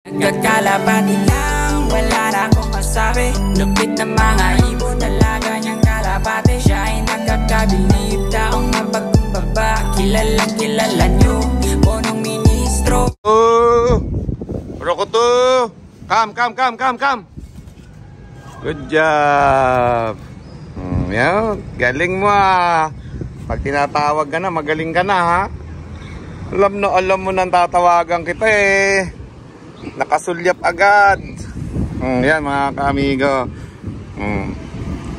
Nagkakalapati lang, wala na akong masabi. Lupit na mga ibon, talaga niyang kalapati. Siya ay nakakabilib, taong mapagkumbaba. Kilalang kilala niyo, punong ministro. Rokoto! Come. Good job. Yan, galing mo ah. Pag tinatawag ka na, magaling ka na ha. Alam mo nang tatawagan kita eh. Nakasulyap agad. Yan mga ka-amigo.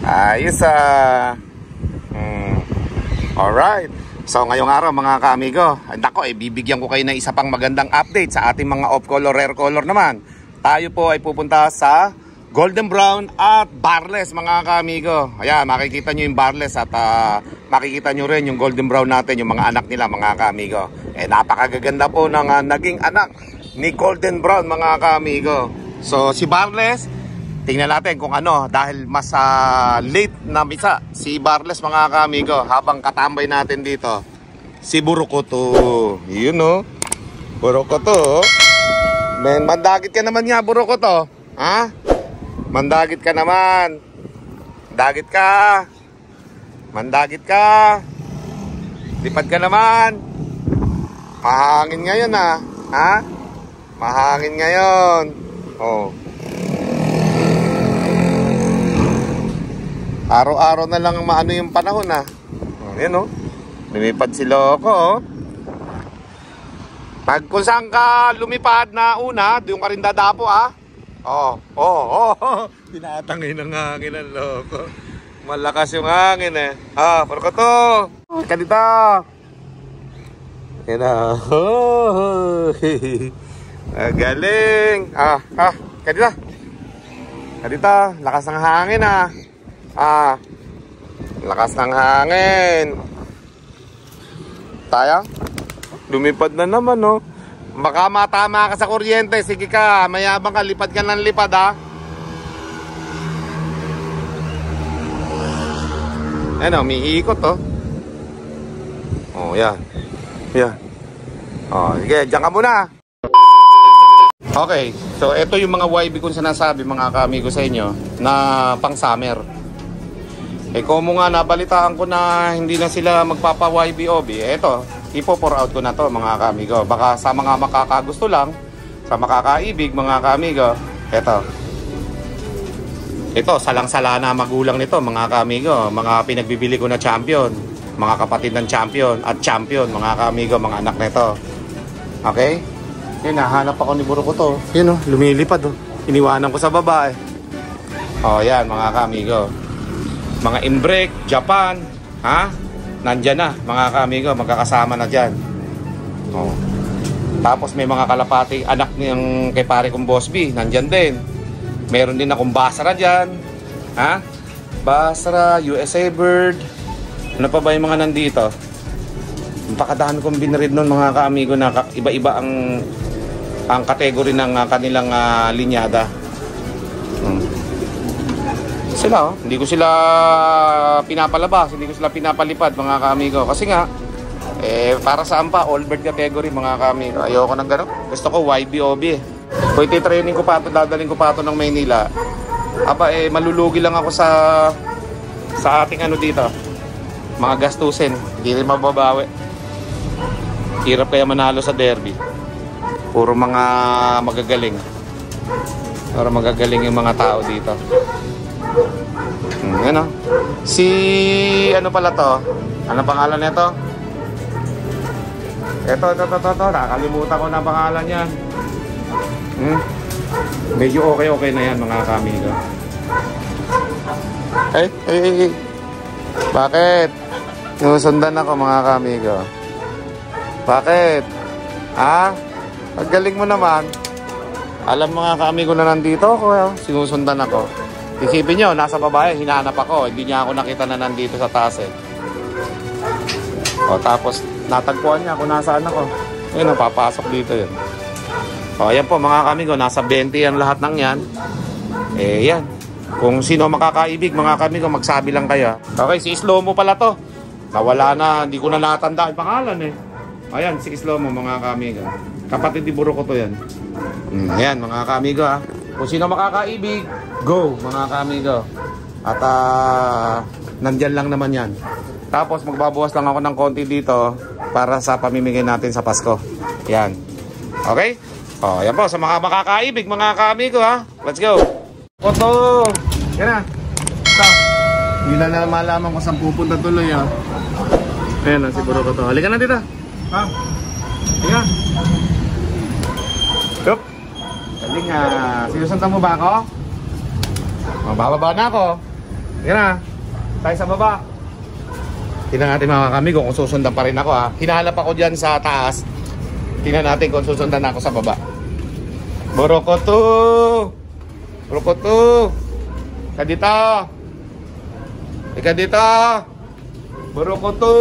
Ayos ah. Alright. So ngayong araw mga ka-amigo, nako bibigyan ko kayo ng isa pang magandang update sa ating mga off color, rare color naman. Tayo po ay pupunta sa golden brown at barless mga ka-amigo. Ayan, makikita nyo yung barless at makikita nyo rin yung golden brown natin, yung mga anak nila mga ka-amigo. Napakagaganda po ng naging anak ni golden brown mga ka-amigo. So si barless, tingnan natin kung ano, dahil mas late na misa si barless mga ka-amigo. Habang katambay natin dito si Burukoto. Yun o, Burukoto. Men, mandagit ka naman nga Burukoto. Ha? Mandagit ka naman. Dagit ka. Mandagit ka. Lipad ka naman. Mahangin ngayon ah. Ha? Mahangin ngayon. Oh. Araw-araw na lang maano yung panahon ah. Ayan oh. Lumipad si Loco oh. Pag kung saan ka lumipad na una, doon ka rin dadapo ah. Oh. Tinatangay ng hangin ang Loco. Malakas yung hangin eh. Porkoto. Kanita. Yan na. Galing. Kanita. Kanita, lakas ng hangin ah. Lakas ng hangin. Tayo. Lumipad na naman no. Baka matama ka sa kuryente. Sige ka, mayabang ka, lipad ka ng lipad ha. Ayan o, may iikot oh. Yan. Sige, dyan ka muna. Okay, so ito yung mga YB kong sinasabi mga ka-amigo sa inyo na pang summer. Kung mo nga nabalitaan ko na hindi na sila magpapa-YB-OB, eto, ipo-pour out ko na to mga ka-amigo. Baka sa mga makakagusto lang, sa makakaibig mga ka-amigo, ito, salang-sala na magulang nito mga ka-amigo. Mga pinagbibili ko na champion, mga kapatid ng champion at champion mga ka-amigo, mga anak nito. Okay? Yun, nahanap ako ni Burukoto. Yun oh, lumilipad oh. Iniwanan ko sa baba eh. Yan mga ka-amigo. Mga inbreak, Japan, ha? Nandyan na, mga ka-amigo, magkakasama na dyan. Tapos may mga kalapati, anak niyang kay pare kong Boss B, nandyan din. Meron din akong Basra dyan, ha? Basra, USA Bird. Ano pa ba yung mga nandito? Pakadahan kong binread nun, mga ka-amigo, na iba-iba ang kategory ng kanilang linyada. Sila hindi ko sila pinapalabas, hindi ko sila pinapalipad mga ka-amigo. Kasi nga, para saan pa, all bird category mga ka-amigo. Ayoko ng gano'n. Gusto ko YB-OB eh. Kung iti-training ko pa ito, dadaling ko pa ito ng Maynila. Malulugi lang ako sa ating ano dito. Mga gastusin, hindi rin mababawi. Hirap kaya manalo sa derby. Puro mga magagaling. Puro magagaling yung mga tao dito. Ano? Si ano pala to? Ano pangalan nito? Ito. Nakalimutan ko na pangalan niyan. Medyo okay na yan mga ka-amigo. Bakit? Sinusundan ako mga ka-amigo. Bakit? Ang galing mo naman. Alam mga ka-amigo na nandito ako. Sinusundan ako. Isipin nyo, nasa babae, hinahanap ako. Hindi niya ako nakita na nandito sa taas eh. Tapos, natagpuan niya kung nasaan ako. Ayun, papasok dito yun. Ayan po mga ka-amigo, nasa 20 ang lahat ng yan. Yan. Kung sino makakaibig, mga ka-amigo, magsabi lang kayo. Okay, si Islomo pala to. Nawala na, hindi ko na natanda ang pangalan eh. Ayan, si Islomo mga ka-amigo. Kapatid ni Burukoto yan. Ayan mga kaamigo ha. Kung sino makakaibig, go mga kaamigo. At nandyan lang naman yan. Tapos magbabawas lang ako ng konti dito para sa pamimigay natin sa Pasko. Yan. Okay? O, yan po sa mga makakaibig mga kaamigo ha. Let's go. Koto. Yan na. Ito. Hindi na malaman kung saan pupunta tuloy ha. Ayan na, siguro ko to. Halika na dito. Ha? Halika. Yup. Halika. Sinusundan mo ba ako? Mabababa na ako. Halika na. Tayo sa baba. Tingnan natin mga kamigo kung susundan pa rin ako ha. Hinahanap ako dyan sa taas. Tingnan natin kung susundan ako sa baba. Borokoto. Borokoto. Ika dito. Ika dito. Borokoto.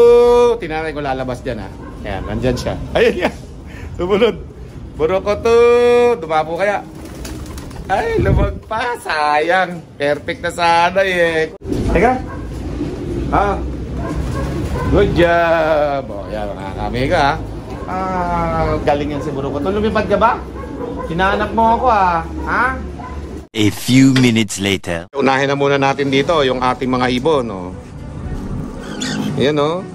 Tingnan natin kung lalabas dyan ha. Ayan, nandyan siya. Ayan yan. Sumunod. Borokoto. Dumapo kaya. Ay, lumag pa. Sayang. Perfect na sana eh. Teka. Ha? Good job. O, yan mga kamigo ha. Galing yan si Borokoto. Lumipad ka ba? Hinahanap mo ako ha. Ha? A few minutes later. Unahin na muna natin dito yung ating mga ibon. Oh. Ayan o.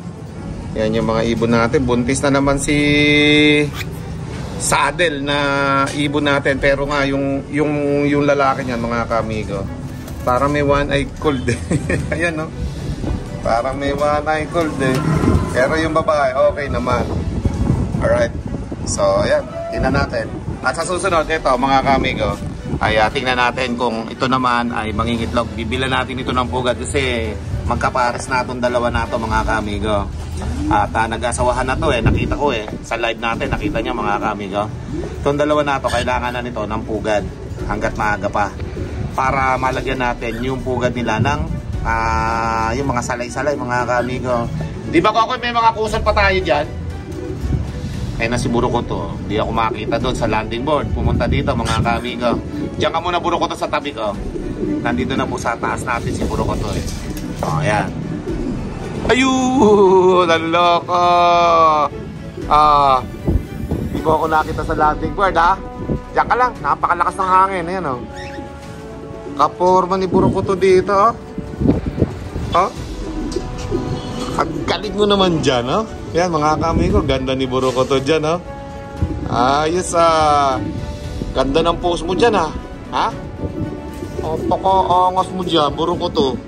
Yan yung mga ibon natin. Buntis na naman si Saddle na ibon natin. Pero nga yung lalaki niyan mga kamigo. Parang may one-eye cold eh. Ayan o. Parang may one-eye cold eh. Pero yung babae okay naman. Alright. So ayan. Tingnan natin. At sa susunod ito mga kamigo. Ay tingnan natin kung ito naman ay mangingitlog. Bibilan natin ito ng pugad kasi magkapares na itong dalawa na ito mga kamigo. At nag-asawahan na to eh. Nakita ko eh. Sa live natin nakita niya mga kamigo. Itong dalawa na ito kailangan na nito ng pugad. Hanggat maaga pa. Para malagyan natin yung pugad nila ng yung mga salay-salay mga kamigo. Di ba ako may mga kusot pa tayo dyan? Eh na si Borokoto, di ako makita doon sa landing board. Pumunta dito mga kamigo. Diyan ka muna Borokoto sa tabi ko. Nandito na po sa taas natin si Borokoto eh. O, ayan. Ayun! Naloko! Di ko ako nakita sa landing board ha. Diyan ka lang, napakalakas ng hangin. Ayan o. Kaporma ni Borokoto dito o. Oh? Ang galing mo naman dyan o. Yan mga kamigo, ganda ni Borokoto dyan ha. Ayos ganda ng pose mo dyan ha. Ha? Napaka-angas mo dyan Borokoto.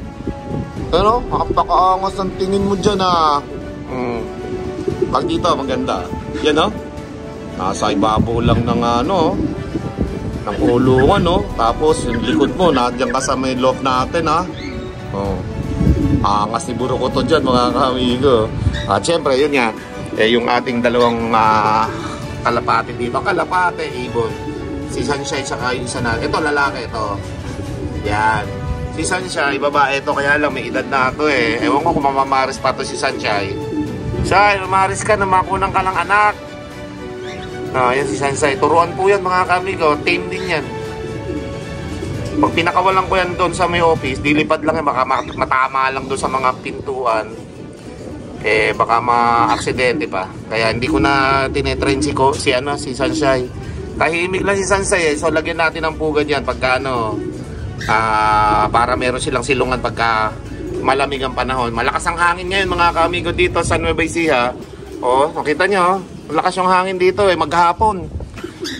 Ano? Napaka-angas ang tingin mo dyan ha. Pag dito maganda. Yan o. Nasa ibabaw lang ng ng kulungan no. Tapos yung likod mo nandiyan ka sa may loft natin ha. Oh. Angas ni Borokoto dyan mga kamigo. At syempre yun nga yung ating dalawang kalapate dito. Kalapate, ibon. Si Sunshine saka yung isa na. Ito lalaki ito. Yan. Si Sunshine, babae ito. Kaya lang may edad na ito eh. Ewan ko kung mamamaris pa ito si Sunshine. Sunshine, mamaris ka na makunang ka ng anak. Yan si Sunshine. Turuan po yan mga kamigo. Tame din yan. Pag pinakawalan ko yan doon sa may office, dilipad lang yan, baka matama lang doon sa mga pintuan. Eh, baka ma-aksidente pa. Kaya hindi ko na tinetrain si Sunshine. Tahimik lang si Sunshine eh. So, lagyan natin ng pugad yan pagka para meron silang silungan pagka malamig ang panahon. Malakas ang hangin ngayon mga kamigo dito sa Nueva Ecija. Oh, nakita nyo, malakas yung hangin dito eh, maghapon.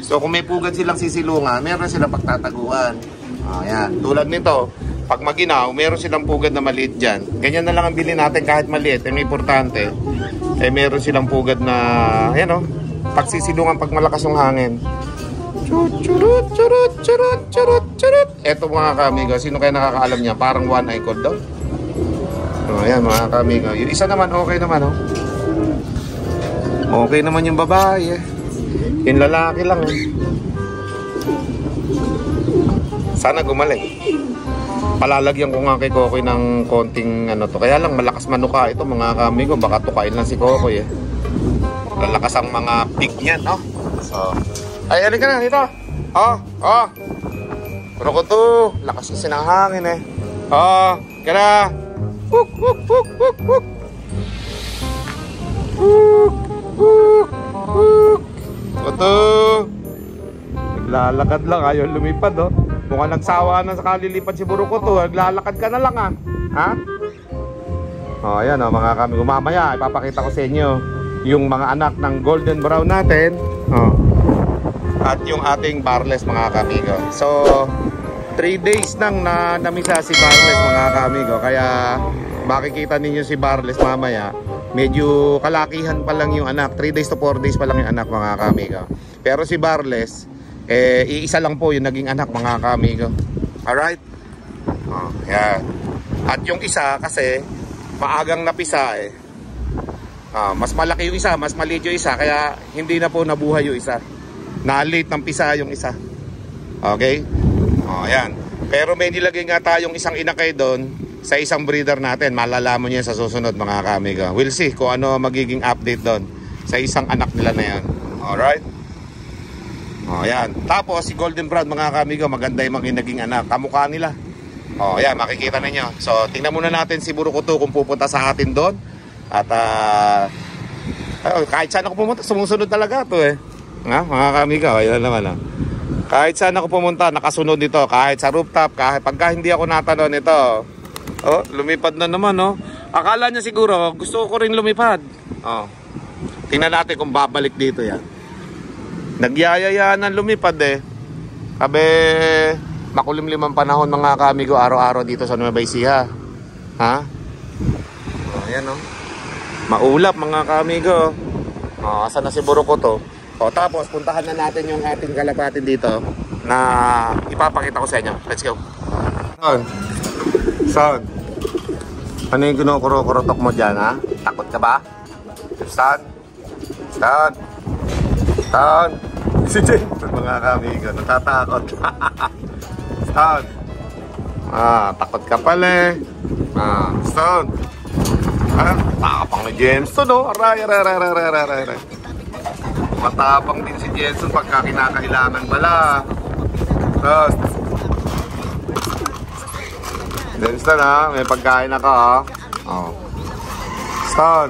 So, kung may pugad silang sisilungan, meron silang pagtataguan. Ayan, tulad nito, pag maginaw, meron silang pugad na maliit dyan. Ganyan na lang ang bilhin natin kahit maliit. May importante. Meron silang pugad na, ayan o, pagsisilungan pag malakas yung hangin. Churut, churut, churut, churut, churut. Eto mga kamigo, sino kaya nakakaalam niya? Parang one-eye cold daw. Ayan mga kamigo. Yung isa naman, okay naman o. Okay naman yung babae eh. Yung lalaki lang eh. Sana gumaling. Palalagyan ko nga kay Kokoy ng konting to. Kaya lang malakas manuka ito mga kamigo. Baka tukain lang si Kokoy eh. Lalakas ang mga pig niyan no. So, ay alin ka na dito. Borokoto. Lakas kasi ng hangin eh. Kaya. Wuk wuk wuk wuk wuk. Wuk wuk wuk. Borokoto. Lalakad lang, ayaw lumipad, oh. Mukhang nagsawa na sa kalilipad si Burukoto. Naglalakad ka na lang, ha? Oh, ayan, oh, mga kamigo. Mamaya, ipapakita ko sa inyo yung mga anak ng golden brown natin. Oh. At yung ating barless, mga kamigo. So, 3 days nang namisa si barless, mga kamigo. Kaya, makikita ninyo si barless mamaya. Medyo kalakihan pa lang yung anak. 3 days to 4 days pa lang yung anak, mga kamigo. Pero si barless, iisa lang po yung naging anak, mga kamigo. Alright? Oh, yan. At yung isa kasi maagang napisa mas malaki yung isa, mas maliit yung isa, kaya hindi na po nabuhay yung isa. Na-late ng pisa yung isa. Okay? Oh, yan. Pero may nilagay nga tayong isang inakay doon sa isang breeder natin. Malalaman niya sa susunod, mga kamigo. We'll see kung ano magiging update doon sa isang anak nila na yan. Alright? Oh, yan. Tapos si golden brown, mga kamigo, maganda yung mga naging anak. Kamukha nila. Oh, yan, makikita ninyo. So, tingnan muna natin si Burukoto kung pupunta sa atin doon. At kahit saan ako pumunta, sumusunod talaga ito mga kamigo, ayan naman. Kahit saan ako pumunta, nakasunod dito. Kahit sa rooftop, kahit pagka hindi ako natanong ito. Oh, lumipad na naman, oh. Akala niya siguro, gusto ko rin lumipad. Oh. Tingnan natin kung babalik dito yan. Nagyayayaan ng lumipad Sabi, makulimlim ang panahon, mga kamigo, araw-araw dito sa Nueva Ecija. Ha? Oh, ayan, oh. Maulap, mga kamigo. Oh, asan na si Burukoto? O, tapos puntahan na natin yung ating kalapatin dito na ipapakita ko sa inyo. Let's go. Son, ano yung kinukuro-kurotok mo dyan, ha? Takot ka ba? Son? Si James, mga kamigo, natatakot. Son, takot ka pala. Son, tapang ni Jenson, no? Aray. Matapang din si Jenson pagka kinakailangan pala. Jenson, may pagkain ako, Oh. Son,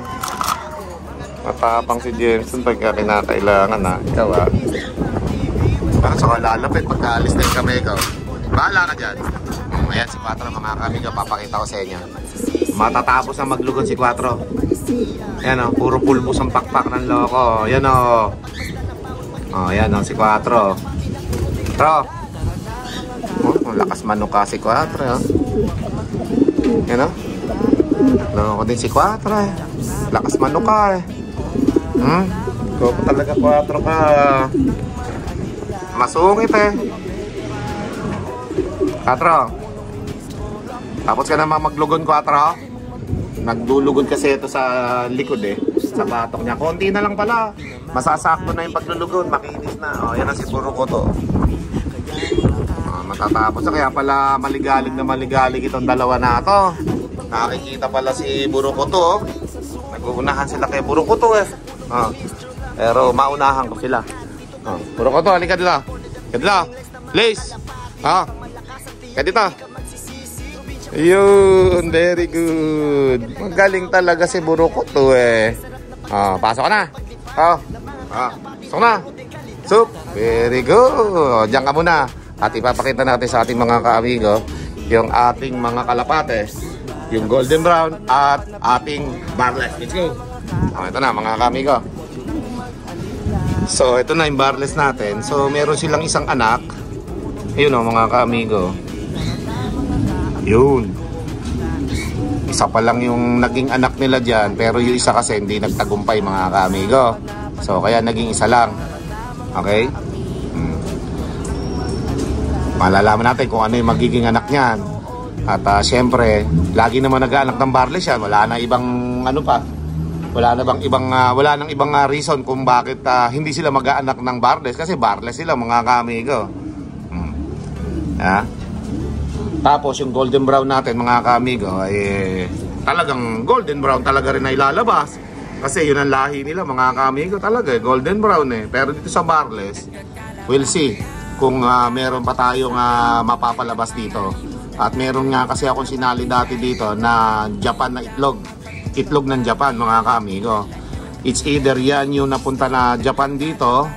matapang si Jenson pagka kinakailangan, Ikaw, saka lalapit pagka alis na yung kamay ko. Bahala ka dyan. Ayan si Quattro, mga kamigo, papakita ko sa inyo. Matatapos na maglugon si Quattro. Ayan, puro pulbos ang pakpak ng loko. Ayan, ayan, si Quattro. Lakas manuka si Quattro. Ayan, loko din si Quattro. Lakas manuka. Koko talaga, Quattro ka. Masungit Quattro, tapos ka naman maglugon, Quattro. Nagdulugon kasi ito sa likod sa batok niya. Konti na lang pala. Masasakto na yung paglulugon. Makinis na. Yan ang si Burukoto. Matatapos na. Kaya pala maligalig itong dalawa na ito. Nakikita pala si Burukoto. Nag-uunahan sila kay Burukoto pero maunahan ko sila. Burukoto, halika dila. Kadila. Lace. Kadita. Ayun, very good. Magaling talaga si Burukoto pasok ka na. Pasok na. Sup. Very good. Diyan ka muna. At ipapakita natin sa ating mga kaamigo yung ating mga kalapate, yung golden brown at ating barless. Let's go. Ito na, mga kaamigo. So, ito na yung barless natin. So, meron silang isang anak. Ayun, mga kaamigo. Yun. Isa pa lang yung naging anak nila dyan, pero yung isa kasi hindi nagtagumpay, mga kaamigo. So kaya naging isa lang. Okay? Malalaman natin kung ano yung magiging anak niyan. At syempre, lagi naman nag-aanak ng barless yan. Wala na ibang ano pa. Wala nang ibang reason kung bakit hindi sila mag-aanak ng barless, kasi barless sila, mga kaamigo. Tapos yung golden brown natin, mga kaamigo, ay talagang golden brown talaga rin na ilalabas. Kasi yun ang lahi nila, mga kaamigo, talaga golden brown Pero dito sa barless, we'll see kung meron pa tayong mapapalabas dito. At meron nga kasi akong sinali dati dito na Japan na itlog ng Japan, mga kaamigo. It's either yan yung napunta na Japan dito,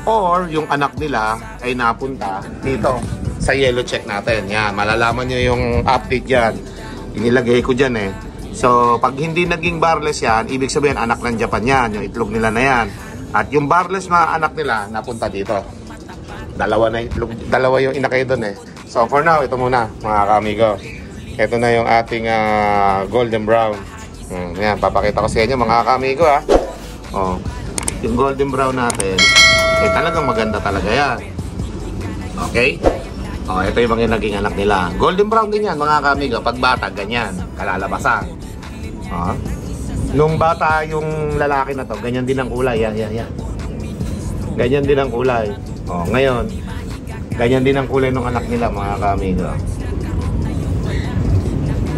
or yung anak nila ay napunta dito sa yellow check natin. Yan, malalaman nyo yung update yan. Inilagay ko dyan eh. So, pag hindi naging barless yan, ibig sabihin anak ng Japan yan, yung itlog nila na yan. At yung barless na anak nila, napunta dito. Dalawa na itlog, dalawa yung inakay doon eh. So, for now, ito muna, mga kamigo. Ito na yung ating golden brown. Yan, papakita ko sa inyo, mga kamigo ha. Oh, yung golden brown natin, eh talagang maganda talaga yan. Okay? Oh, ito yung mga naging anak nila. Golden brown din yan, mga kamigo. Pag bata, ganyan, kalalabasan. Oh. Nung bata yung lalaki na to, ganyan din ang kulay. Yan. Ganyan din ang kulay. Oh, ngayon, ganyan din ang kulay ng anak nila, mga kamigo.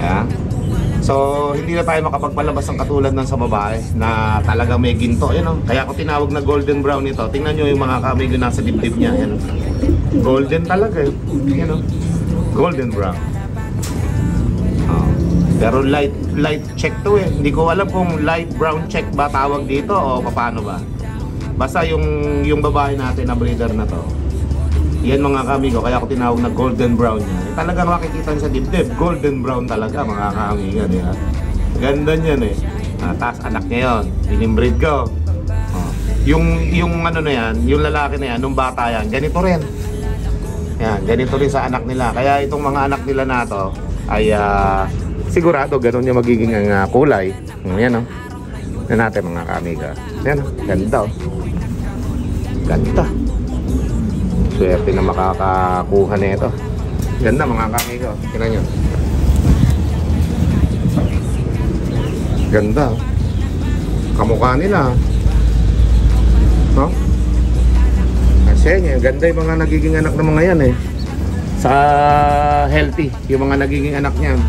Yan. So, hindi na tayo makapagpalabas ng katulad ng sa babae na talaga may ginto. Yan, oh. Kaya ako tinawag na golden brown ito. Tingnan nyo yung mga kamigo nasa dibdib niya. Yan, oh. Golden talaga. Yan, oh. Golden brown. Oh. Pero light check to eh. Hindi ko alam kung light brown check ba tawag dito o paano ba. Basta yung babae natin na breeder na to. Yan, mga kamigo, kaya ako tinawag na golden brown niya. Eh, talagang makikita sa dibdib, golden brown talaga, mga kamigo, di ba? Ganda niyan eh. Tapos anak niya yun, inimbreed ko. Oh. Yung ano na yan, yung lalaki na yan, nung bata yan, ganito rin. Yan, ganito rin sa anak nila. Kaya itong mga anak nila na to ay sigurado ganun yung magiging kulay. Yan, oh. Yan natin, mga kamigo. Yan, oh. Ganda, oh. Ganda. Swerte na makakakuha nito. Ganda, mga kamigo. Tingnan nyo. Ganda. Kamukha nila. No? Kasi ganda yung mga nagiging anak ng mga yan eh. Sa healthy, yung mga nagiging anak niyan.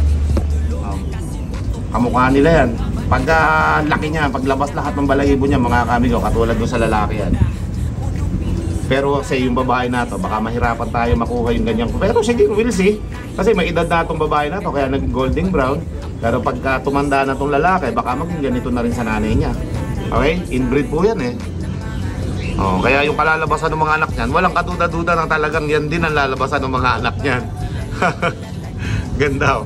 Kamukha nila yan. Pagka laki niya, paglabas lahat ng balahibo niya, mga kamigo, katulad doon sa lalaki yan. Pero kasi yung babae na to, baka mahirapan tayo makuha yung ganyan. Pero sige, we'll see. Kasi may edad na itong babae na to, kaya naging golden brown. Pero pagka tumanda na itong lalaki, baka maging ganito na rin sa nanay niya. Okay? Inbreed po yan eh. Oh, kaya yung kalalabasan ng mga anak niyan, walang kaduda-duda na talagang yan din ang lalabasan ng mga anak niyan. Ganda oh.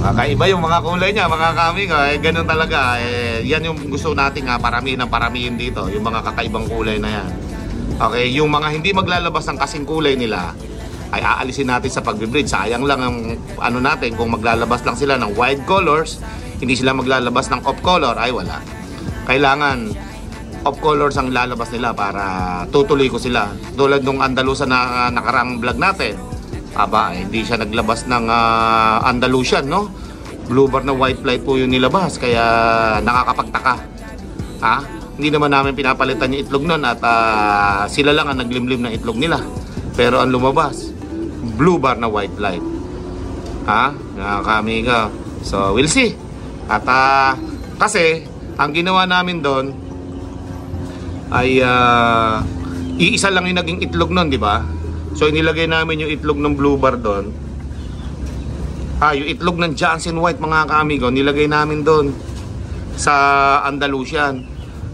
Kakaiba yung mga kulay niya, mga kamigo. Ganun talaga. Yan yung gusto nating paramihin dito. Yung mga kakaibang kulay na yan. Okay, yung mga hindi maglalabas ng kasing kulay nila ay aalisin natin sa pag-breed. Sayang lang ang ano natin kung maglalabas lang sila ng white colors, hindi sila maglalabas ng off color, ay wala. Kailangan off colors ang lalabas nila para tutuloy ko sila. Tulad nung Andalusian na nakarang vlog natin. Hindi siya naglabas ng Andalusian, no? Blue bar na white flight po yung nilabas, kaya nakakapagtaka. Hindi naman namin pinapalitan yung itlog nun at sila lang ang naglimlim ng itlog nila. Pero ang lumabas, blue bar na white light. Nakakamiga. So, we'll see. At kasi, ang ginawa namin doon ay iisa lang yung naging itlog nun, di ba? So, inilagay namin yung itlog ng blue bar doon. Yung itlog ng Johnson White, mga kamigo, nilagay namin doon sa Andalusian.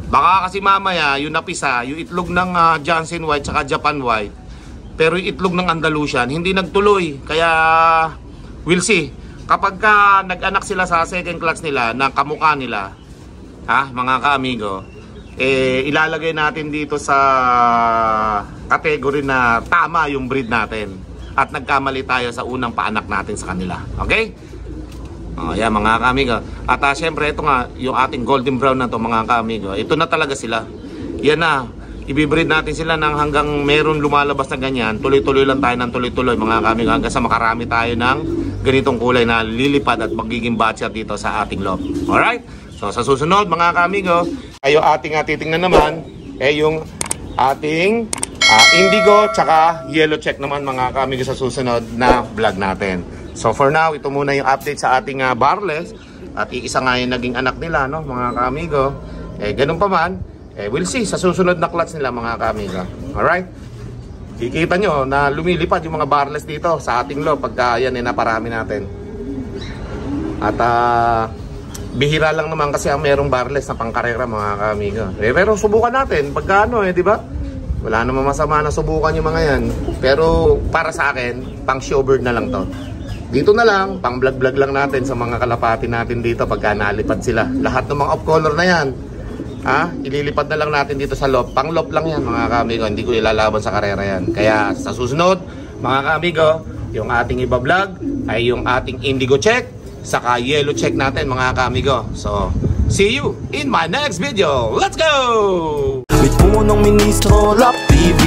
Baka kasi mamaya, yung napisa, yung itlog ng Johnson White saka Japan White, pero yung itlog ng Andalusian, hindi nagtuloy. Kaya, we'll see. Kapag nag-anak sila sa second class nila, na kamukha nila, mga kaamigo, ilalagay natin dito sa category na tama yung breed natin. At nagkamali tayo sa unang paanak natin sa kanila. Okay? Yan, mga kaamigo. At syempre ito nga, yung ating golden brown na to, mga kaamigo, ito na talaga sila. Yan na, ibibreed natin sila ng hanggang meron lumalabas na ganyan. Tuloy-tuloy lang tayo ng tuloy-tuloy, mga kaamigo, hanggang sa makarami tayo ng ganitong kulay na lilipad at magiging batcher dito sa ating loob. Alright? So sa susunod, mga kaamigo, ay yung ating titingnan naman yung ating indigo tsaka yellow check naman, mga kaamigo, sa susunod na vlog natin. So for now, ito muna yung update sa ating barless. At iisa nga yung naging anak nila, no, mga kaamigo. Ganun pa man, we'll see sa susunod na clutch nila, mga kaamigo. Alright? Kikita nyo na lumilipad yung mga barless dito sa ating loob pagka yan naparami natin. At bihira lang naman kasi ang merong barless na pangkarera, mga kaamigo. Pero subukan natin pagka di ba? Wala namang masama na subukan yung mga yan. Pero para sa akin, pang showbird na lang to. Dito na lang, pang vlog-vlog lang natin sa mga kalapati natin dito pagka nalipad sila. Lahat ng mga off-color na yan, ililipad na lang natin dito sa loft. Pang loft lang yan mga kaamigo, hindi ko ilalaban sa karera yan. Kaya sa susunod, mga kaamigo, yung ating iba-vlog ay yung ating indigo check, saka yellow check natin mga kaamigo. So, see you in my next video. Let's go! With punong ministro, Lap TV.